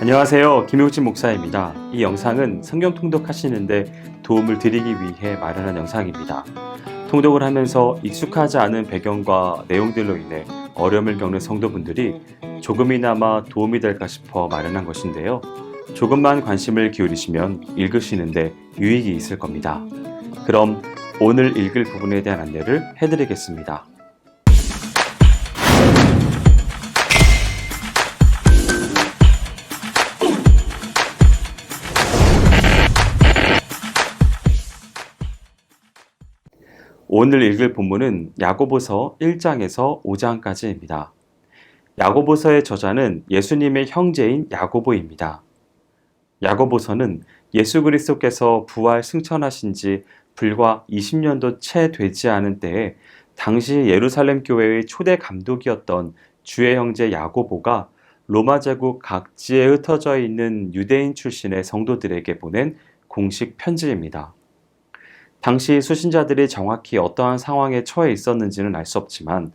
안녕하세요. 김효진 목사입니다. 이 영상은 성경 통독하시는데 도움을 드리기 위해 마련한 영상입니다. 통독을 하면서 익숙하지 않은 배경과 내용들로 인해 어려움을 겪는 성도분들이 조금이나마 도움이 될까 싶어 마련한 것인데요. 조금만 관심을 기울이시면 읽으시는데 유익이 있을 겁니다. 그럼 오늘 읽을 부분에 대한 안내를 해드리겠습니다. 오늘 읽을 본문은 야고보서 1장에서 5장까지입니다. 야고보서의 저자는 예수님의 형제인 야고보입니다. 야고보서는 예수 그리스도께서 부활 승천하신 지 불과 20년도 채 되지 않은 때에 당시 예루살렘 교회의 초대 감독이었던 주의 형제 야고보가 로마 제국 각지에 흩어져 있는 유대인 출신의 성도들에게 보낸 공식 편지입니다. 당시 수신자들이 정확히 어떠한 상황에 처해 있었는지는 알 수 없지만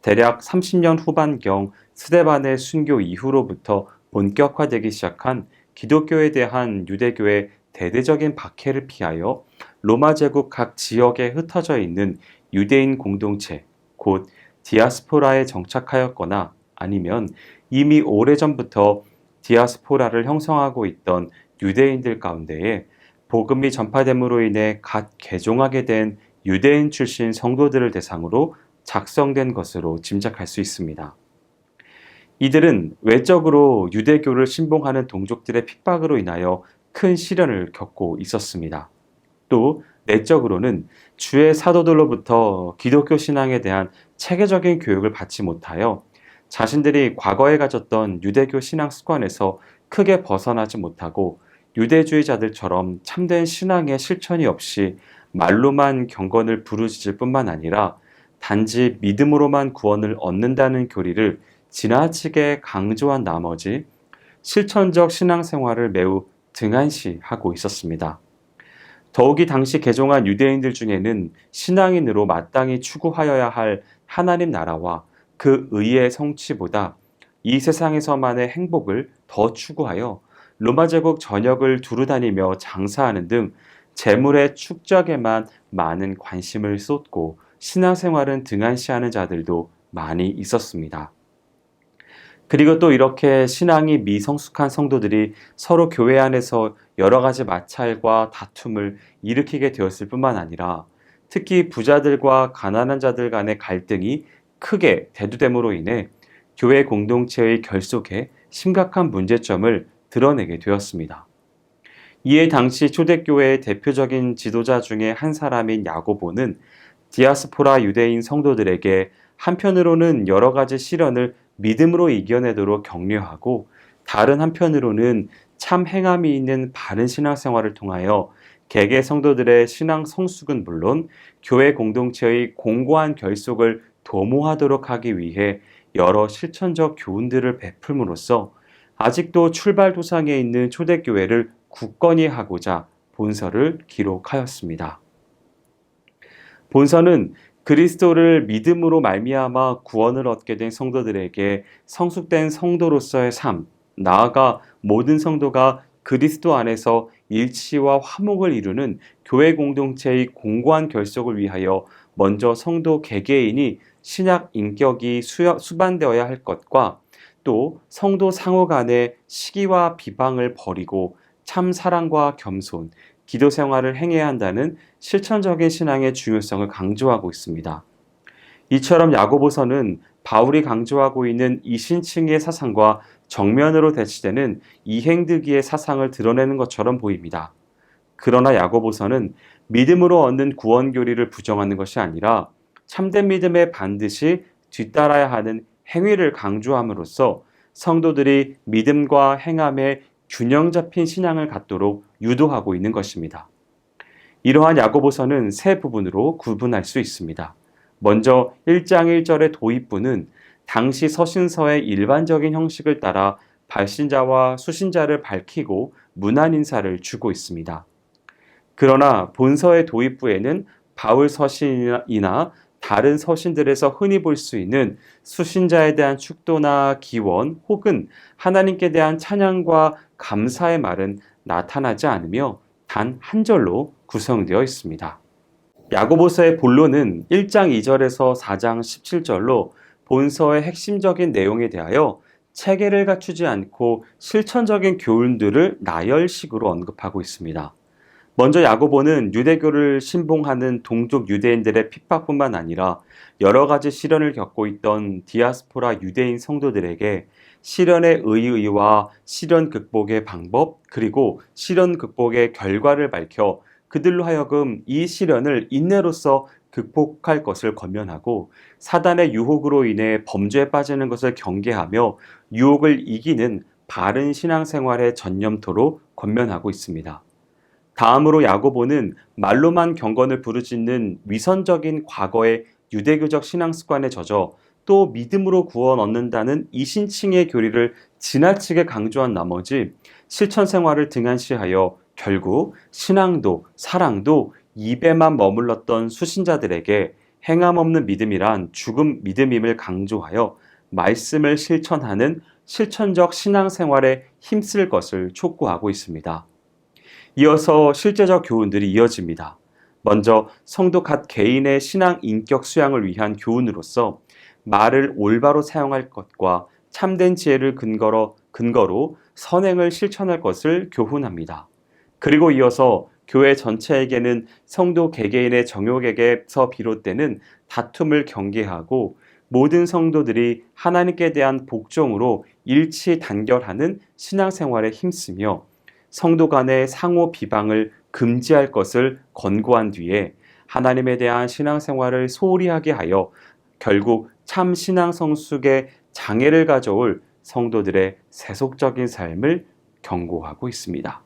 대략 30년 후반경 스데반의 순교 이후로부터 본격화되기 시작한 기독교에 대한 유대교의 대대적인 박해를 피하여 로마 제국 각 지역에 흩어져 있는 유대인 공동체, 곧 디아스포라에 정착하였거나 아니면 이미 오래전부터 디아스포라를 형성하고 있던 유대인들 가운데에 복음이 전파됨으로 인해 갓 개종하게 된 유대인 출신 성도들을 대상으로 작성된 것으로 짐작할 수 있습니다. 이들은 외적으로 유대교를 신봉하는 동족들의 핍박으로 인하여 큰 시련을 겪고 있었습니다. 또 내적으로는 주의 사도들로부터 기독교 신앙에 대한 체계적인 교육을 받지 못하여 자신들이 과거에 가졌던 유대교 신앙 습관에서 크게 벗어나지 못하고 유대주의자들처럼 참된 신앙의 실천이 없이 말로만 경건을 부르짖을 뿐만 아니라 단지 믿음으로만 구원을 얻는다는 교리를 지나치게 강조한 나머지 실천적 신앙생활을 매우 등한시하고 있었습니다. 더욱이 당시 개종한 유대인들 중에는 신앙인으로 마땅히 추구하여야 할 하나님 나라와 그 의의 성취보다 이 세상에서만의 행복을 더 추구하여 로마 제국 전역을 두루다니며 장사하는 등 재물의 축적에만 많은 관심을 쏟고 신앙생활은 등한시하는 자들도 많이 있었습니다. 그리고 또 이렇게 신앙이 미성숙한 성도들이 서로 교회 안에서 여러 가지 마찰과 다툼을 일으키게 되었을 뿐만 아니라 특히 부자들과 가난한 자들 간의 갈등이 크게 대두됨으로 인해 교회 공동체의 결속에 심각한 문제점을 드러내게 되었습니다. 이에 당시 초대교회의 대표적인 지도자 중에 한 사람인 야고보는 디아스포라 유대인 성도들에게 한편으로는 여러 가지 시련을 믿음으로 이겨내도록 격려하고 다른 한편으로는 참 행함이 있는 바른 신앙생활을 통하여 개개 성도들의 신앙 성숙은 물론 교회 공동체의 공고한 결속을 도모하도록 하기 위해 여러 실천적 교훈들을 베풀므로써 아직도 출발도상에 있는 초대교회를 굳건히 하고자 본서를 기록하였습니다. 본서는 그리스도를 믿음으로 말미암아 구원을 얻게 된 성도들에게 성숙된 성도로서의 삶, 나아가 모든 성도가 그리스도 안에서 일치와 화목을 이루는 교회 공동체의 공고한 결속을 위하여 먼저 성도 개개인이 신약 인격이 수반되어야 할 것과 또 성도 상호 간의 시기와 비방을 버리고 참 사랑과 겸손, 기도 생활을 행해야 한다는 실천적인 신앙의 중요성을 강조하고 있습니다. 이처럼 야고보서는 바울이 강조하고 있는 이신층의 사상과 정면으로 대치되는 이행득이의 사상을 드러내는 것처럼 보입니다. 그러나 야고보서는 믿음으로 얻는 구원 교리를 부정하는 것이 아니라 참된 믿음에 반드시 뒤따라야 하는 행위를 강조함으로써 성도들이 믿음과 행함의 균형 잡힌 신앙을 갖도록 유도하고 있는 것입니다. 이러한 야고보서는 세 부분으로 구분할 수 있습니다. 먼저 1장 1절의 도입부는 당시 서신서의 일반적인 형식을 따라 발신자와 수신자를 밝히고 문안 인사를 주고 있습니다. 그러나 본서의 도입부에는 바울 서신이나 다른 서신들에서 흔히 볼 수 있는 수신자에 대한 축도나 기원 혹은 하나님께 대한 찬양과 감사의 말은 나타나지 않으며 단 한 절로 구성되어 있습니다. 야고보서의 본론은 1장 2절에서 4장 17절로 본서의 핵심적인 내용에 대하여 체계를 갖추지 않고 실천적인 교훈들을 나열식으로 언급하고 있습니다. 먼저 야고보는 유대교를 신봉하는 동족 유대인들의 핍박뿐만 아니라 여러 가지 시련을 겪고 있던 디아스포라 유대인 성도들에게 시련의 의의와 시련 극복의 방법, 그리고 시련 극복의 결과를 밝혀 그들로 하여금 이 시련을 인내로서 극복할 것을 권면하고 사단의 유혹으로 인해 범죄에 빠지는 것을 경계하며 유혹을 이기는 바른 신앙생활의 전념토로 권면하고 있습니다. 다음으로 야고보는 말로만 경건을 부르짖는 위선적인 과거의 유대교적 신앙 습관에 젖어 또 믿음으로 구원 얻는다는 이신칭의 교리를 지나치게 강조한 나머지 실천 생활을 등한시하여 결국 신앙도 사랑도 입에만 머물렀던 수신자들에게 행함 없는 믿음이란 죽음 믿음임을 강조하여 말씀을 실천하는 실천적 신앙생활에 힘쓸 것을 촉구하고 있습니다. 이어서 실제적 교훈들이 이어집니다. 먼저 성도 각 개인의 신앙 인격 수양을 위한 교훈으로서 말을 올바로 사용할 것과 참된 지혜를 근거로 선행을 실천할 것을 교훈합니다. 그리고 이어서 교회 전체에게는 성도 개개인의 정욕에게서 비롯되는 다툼을 경계하고 모든 성도들이 하나님께 대한 복종으로 일치 단결하는 신앙생활에 힘쓰며 성도 간의 상호 비방을 금지할 것을 권고한 뒤에 하나님에 대한 신앙생활을 소홀히 하게 하여 결국 참 신앙 성숙에 장애를 가져올 성도들의 세속적인 삶을 경고하고 있습니다.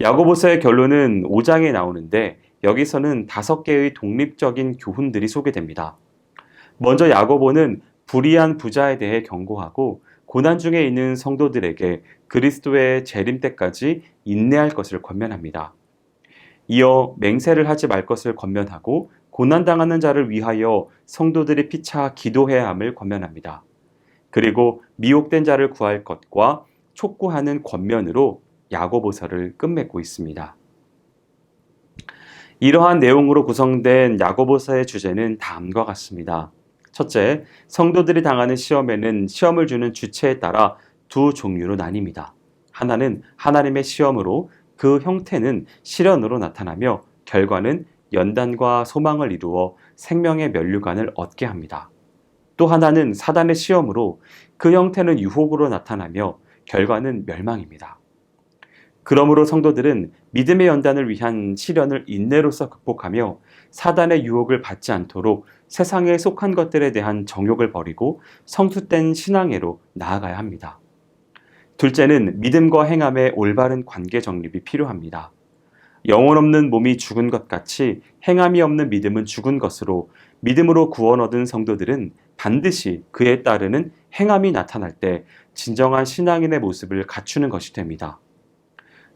야고보서의 결론은 5장에 나오는데 여기서는 5개의 독립적인 교훈들이 소개됩니다. 먼저 야고보는 불의한 부자에 대해 경고하고 고난 중에 있는 성도들에게 그리스도의 재림 때까지 인내할 것을 권면합니다. 이어 맹세를 하지 말 것을 권면하고 고난당하는 자를 위하여 성도들이 피차 기도해야 함을 권면합니다. 그리고 미혹된 자를 구할 것과 촉구하는 권면으로 야고보서를 끝맺고 있습니다. 이러한 내용으로 구성된 야고보서의 주제는 다음과 같습니다. 첫째, 성도들이 당하는 시험에는 시험을 주는 주체에 따라 두 종류로 나뉩니다. 하나는 하나님의 시험으로 그 형태는 시련으로 나타나며 결과는 연단과 소망을 이루어 생명의 면류관을 얻게 합니다. 또 하나는 사단의 시험으로 그 형태는 유혹으로 나타나며 결과는 멸망입니다. 그러므로 성도들은 믿음의 연단을 위한 시련을 인내로서 극복하며 사단의 유혹을 받지 않도록 세상에 속한 것들에 대한 정욕을 버리고 성숙된 신앙애로 나아가야 합니다. 둘째는 믿음과 행함의 올바른 관계 정립이 필요합니다. 영혼 없는 몸이 죽은 것 같이 행함이 없는 믿음은 죽은 것으로 믿음으로 구원 얻은 성도들은 반드시 그에 따르는 행함이 나타날 때 진정한 신앙인의 모습을 갖추는 것이 됩니다.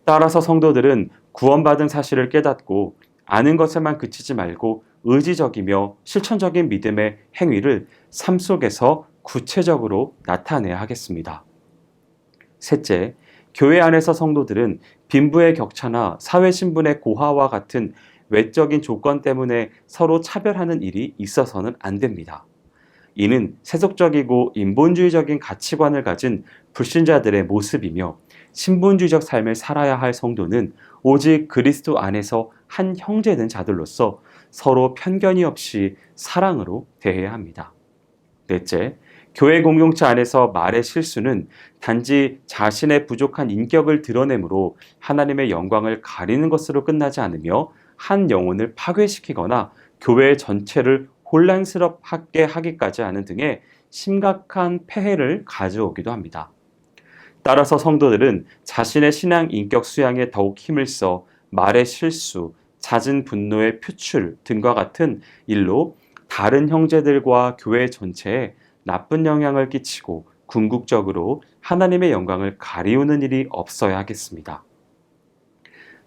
따라서 성도들은 구원받은 사실을 깨닫고 아는 것에만 그치지 말고 의지적이며 실천적인 믿음의 행위를 삶 속에서 구체적으로 나타내야 하겠습니다. 셋째, 교회 안에서 성도들은 빈부의 격차나 사회 신분의 고하와 같은 외적인 조건 때문에 서로 차별하는 일이 있어서는 안 됩니다. 이는 세속적이고 인본주의적인 가치관을 가진 불신자들의 모습이며 신분주의적 삶을 살아야 할 성도는 오직 그리스도 안에서 한 형제된 자들로서 서로 편견이 없이 사랑으로 대해야 합니다. 넷째, 교회 공동체 안에서 말의 실수는 단지 자신의 부족한 인격을 드러내므로 하나님의 영광을 가리는 것으로 끝나지 않으며 한 영혼을 파괴시키거나 교회 전체를 혼란스럽게 하기까지 하는 등의 심각한 폐해를 가져오기도 합니다. 따라서 성도들은 자신의 신앙 인격 수양에 더욱 힘을 써 말의 실수, 잦은 분노의 표출 등과 같은 일로 다른 형제들과 교회 전체에 나쁜 영향을 끼치고 궁극적으로 하나님의 영광을 가리우는 일이 없어야 하겠습니다.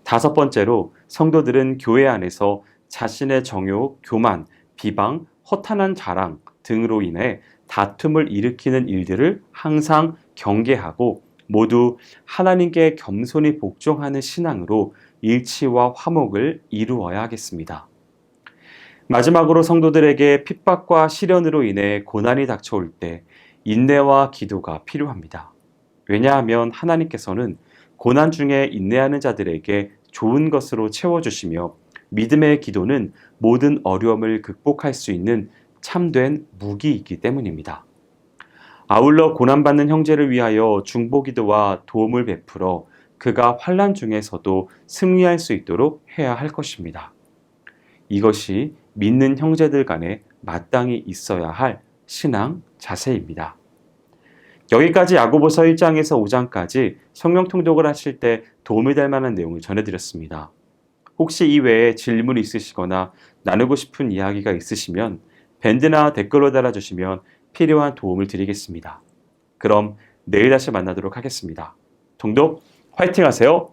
다섯 번째로 성도들은 교회 안에서 자신의 정욕, 교만, 비방, 허탄한 자랑 등으로 인해 다툼을 일으키는 일들을 항상 경계하고 모두 하나님께 겸손히 복종하는 신앙으로 일치와 화목을 이루어야 하겠습니다. 마지막으로 성도들에게 핍박과 시련으로 인해 고난이 닥쳐올 때 인내와 기도가 필요합니다. 왜냐하면 하나님께서는 고난 중에 인내하는 자들에게 좋은 것으로 채워주시며 믿음의 기도는 모든 어려움을 극복할 수 있는 참된 무기이기 때문입니다. 아울러 고난받는 형제를 위하여 중보기도와 도움을 베풀어 그가 환난 중에서도 승리할 수 있도록 해야 할 것입니다. 이것이 믿는 형제들 간에 마땅히 있어야 할 신앙 자세입니다. 여기까지 야고보서 1장에서 5장까지 성경 통독을 하실 때 도움이 될 만한 내용을 전해드렸습니다. 혹시 이 외에 질문이 있으시거나 나누고 싶은 이야기가 있으시면 밴드나 댓글로 달아주시면 필요한 도움을 드리겠습니다. 그럼 내일 다시 만나도록 하겠습니다. 통독 화이팅 하세요!